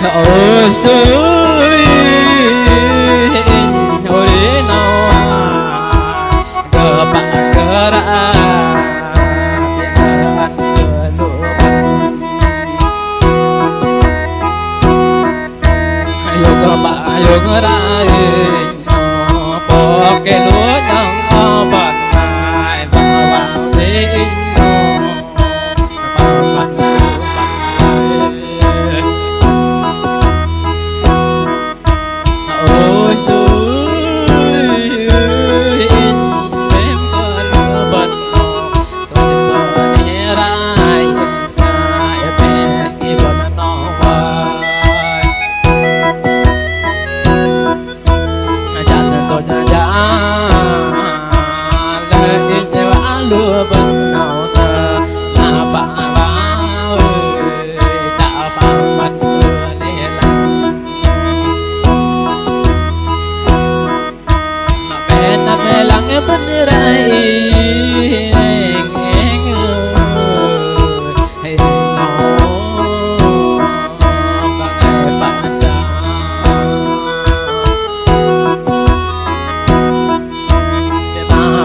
ôi xui ôi nào cờ bạc cờ ra cờ bạc cờ ra bỏ cái lúa nhang bật lại vào đi ôi xui em có lửa bật tôi bật nhẹ rai em bé khi bật nó vai chặt tôi chặt lời in vã lửa bật nào ta là bà ơi chả bao mặt lắng bên rai nghe nó bằng bạn xa để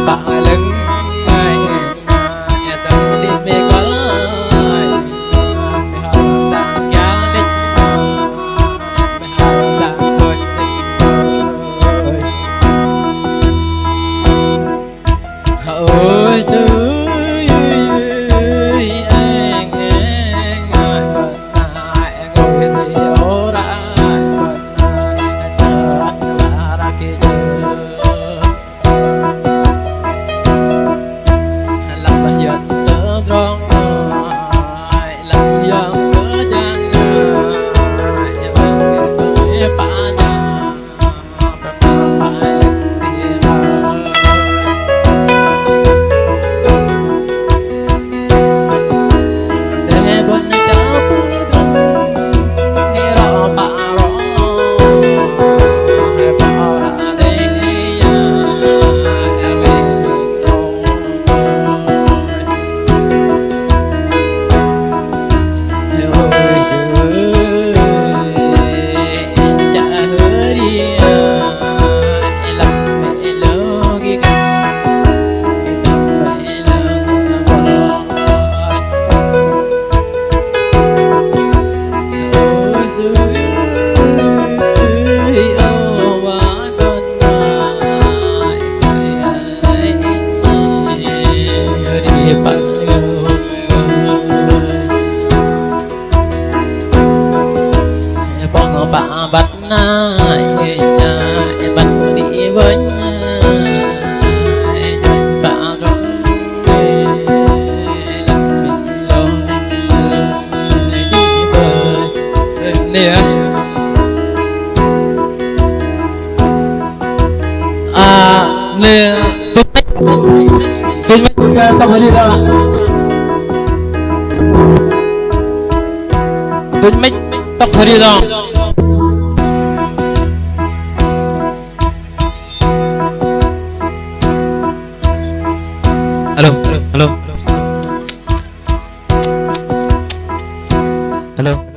bà lưng tâm đi về có đang kéo đi đang quên ôi trời ơi anh bận ai ngồi thì ố ra bận chờ ra kia làm bao giờ tớ rong làm giờ tớ giang bằng cái ba nhà bà bắt nai nhà bắt đi với chân phá rồi làm mình lâu đi bơi nè nè tôi không phải đi đâu tôi mấy tóc phải đi đâu alo alo alo